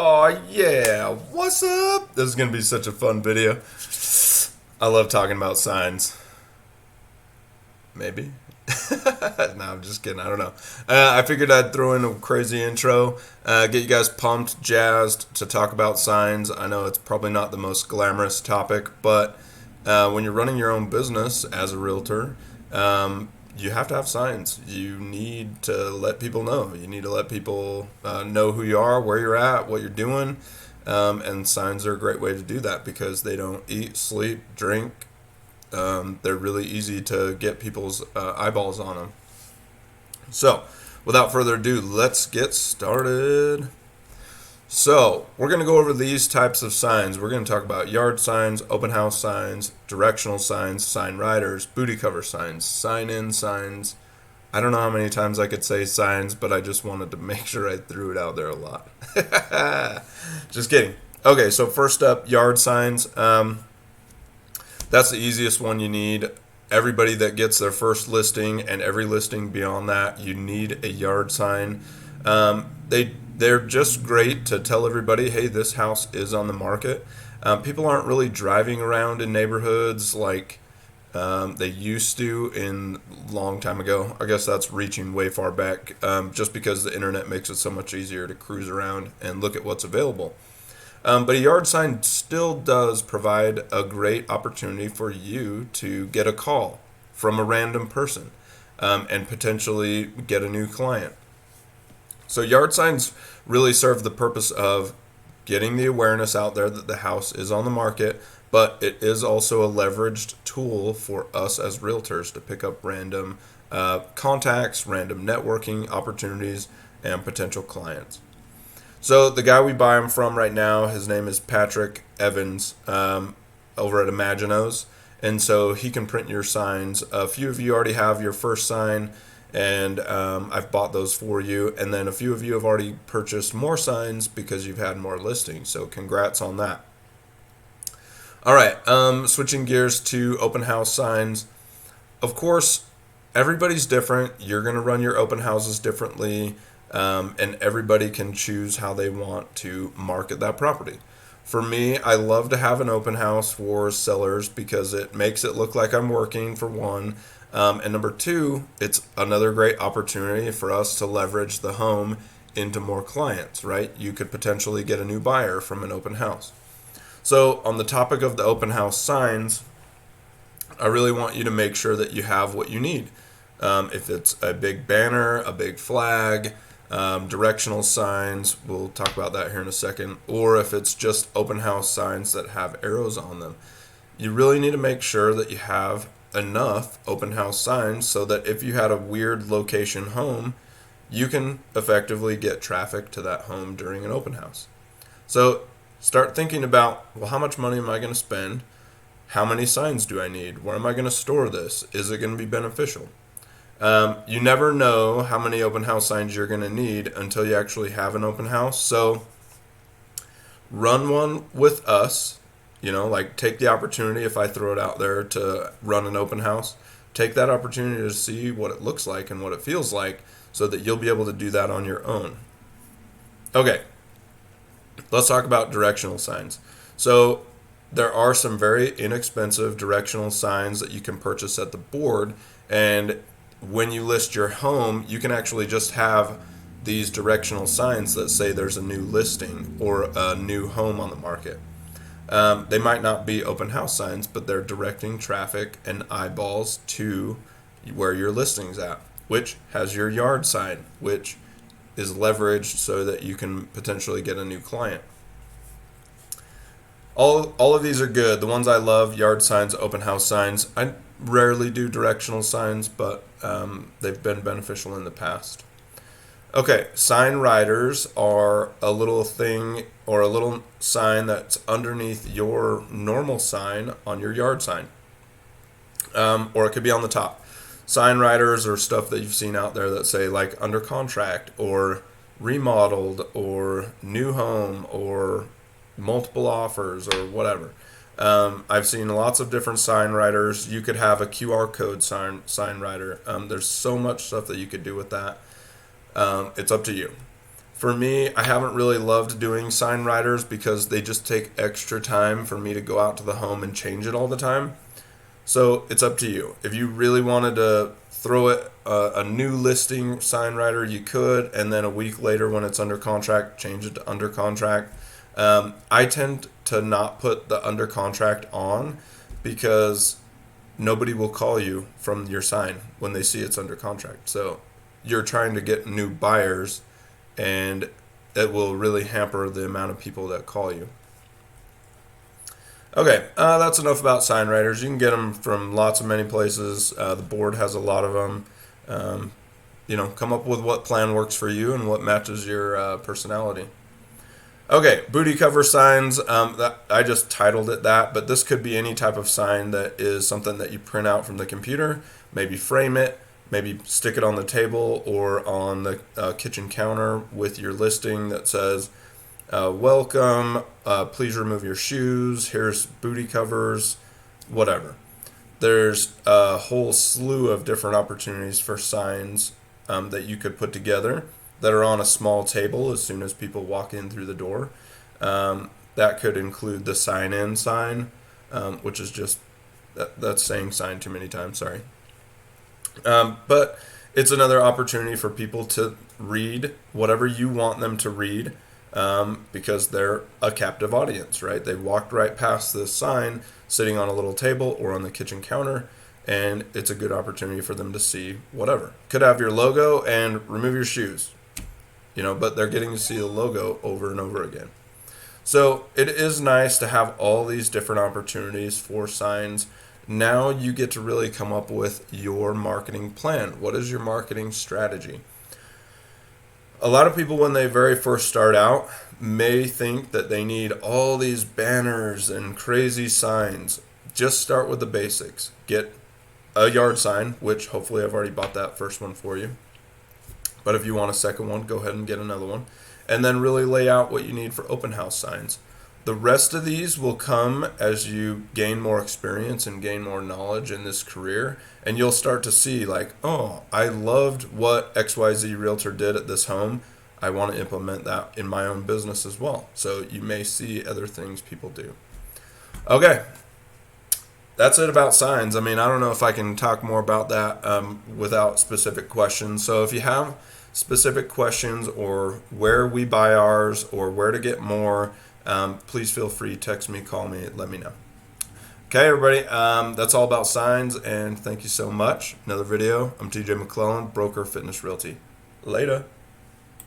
Oh yeah, what's up? This is gonna be such a fun video. I love talking about signs. Maybe. No, I'm just kidding. I don't know. I figured I'd throw in a crazy intro, get you guys pumped, jazzed to talk about signs. I know it's probably not the most glamorous topic, but when you're running your own business as a realtor, you have to have signs. You need to let people know. You need to let people know who you are, where you're at, what you're doing. And signs are a great way to do that because they don't eat, sleep, drink. They're really easy to get people's eyeballs on them. So, without further ado, let's get started. So, we're going to go over these types of signs. We're going to talk about yard signs, open house signs, directional signs, sign riders, booty cover signs, sign-in signs. I don't know how many times I could say signs, but I just wanted to make sure I threw it out there a lot. Just kidding. Okay, so first up, yard signs. That's the easiest one you need. Everybody that gets their first listing and every listing beyond that, you need a yard sign. They're just great to tell everybody, hey, this house is on the market. People aren't really driving around in neighborhoods like they used to in long time ago. I guess that's reaching way far back, just because the internet makes it so much easier to cruise around and look at what's available. But a yard sign still does provide a great opportunity for you to get a call from a random person and potentially get a new client. So yard signs really serve the purpose of getting the awareness out there that the house is on the market, but it is also a leveraged tool for us as realtors to pick up random contacts, random networking opportunities, and potential clients. So the guy we buy them from right now, his name is Patrick Evans, over at Imaginos, and so he can print your signs. A few of you already have your first sign, and I've bought those for you, and then a few of you have already purchased more signs because you've had more listings, so congrats on that. All right, switching gears to open house signs. Of course, everybody's different. You're going to run your open houses differently. And everybody can choose how they want to market that property. For me, I love to have an open house for sellers because it makes it look like I'm working, for one. And number two, it's another great opportunity for us to leverage the home into more clients, right? You could potentially get a new buyer from an open house. So on the topic of the open house signs, I really want you to make sure that you have what you need. If it's a big banner, a big flag, directional signs, we'll talk about that here in a second, or if it's just open house signs that have arrows on them. You really need to make sure that you have enough open house signs so that if you had a weird location home, you can effectively get traffic to that home during an open house. So start thinking about, well, how much money am I going to spend? How many signs do I need? Where am I going to store this? Is it going to be beneficial? You never know how many open house signs you're going to need until you actually have an open house. So run one with us, like take the opportunity, if I throw it out there, to run an open house. Take that opportunity to see what it looks like and what it feels like so that you'll be able to do that on your own. Okay, let's talk about directional signs. So there are some very inexpensive directional signs that you can purchase at the board, and when you list your home, you can actually just have these directional signs that say there's a new listing or a new home on the market. They might not be open house signs, but they're directing traffic and eyeballs to where your listing's at, which has your yard sign, which is leveraged so that you can potentially get a new client. All of these are good. The ones I love, yard signs, open house signs. I rarely do directional signs, but they've been beneficial in the past. Okay, sign riders are a little thing or a little sign that's underneath your normal sign on your yard sign. Or it could be on the top. Sign riders are stuff that you've seen out there that say like under contract or remodeled or new home or multiple offers or whatever. I've seen lots of different sign writers. You could have a QR code sign writer. There's so much stuff that you could do with that. It's up to you. For me, I haven't really loved doing sign writers because they just take extra time for me to go out to the home and change it all the time. So it's up to you. If you really wanted to throw it a new listing sign writer, you could, and then a week later when it's under contract, change it to under contract. I tend to not put the under contract on because nobody will call you from your sign when they see it's under contract. So you're trying to get new buyers, and it will really hamper the amount of people that call you. Okay, that's enough about sign writers. You can get them from lots of many places. The board has a lot of them. Come up with what plan works for you and what matches your personality. Okay, booty cover signs. I just titled it that, but this could be any type of sign that is something that you print out from the computer. Maybe frame it, maybe stick it on the table or on the kitchen counter with your listing that says, welcome, please remove your shoes, here's booty covers, whatever. There's a whole slew of different opportunities for signs that you could put together that are on a small table as soon as people walk in through the door. That could include the sign-in sign, which is just, that's saying sign too many times, sorry. But it's another opportunity for people to read whatever you want them to read, because they're a captive audience, right? They walked right past this sign sitting on a little table or on the kitchen counter, and it's a good opportunity for them to see whatever. Could have your logo and remove your shoes, but they're getting to see the logo over and over again. So it is nice to have all these different opportunities for signs. Now you get to really come up with your marketing plan. What is your marketing strategy? A lot of people, when they very first start out, may think that they need all these banners and crazy signs. Just start with the basics. Get a yard sign, which hopefully I've already bought that first one for you. But if you want a second one, go ahead and get another one. And then really lay out what you need for open house signs. The rest of these will come as you gain more experience and gain more knowledge in this career. And you'll start to see like, oh, I loved what XYZ Realtor did at this home. I want to implement that in my own business as well. So you may see other things people do. Okay. That's it about signs. I mean, I don't know if I can talk more about that without specific questions. So if you have specific questions or where we buy ours or where to get more, please feel free to text me, call me, let me know. Okay, everybody, that's all about signs, and thank you so much. Another video. I'm TJ McClellan, Broker Fitness Realty. Later.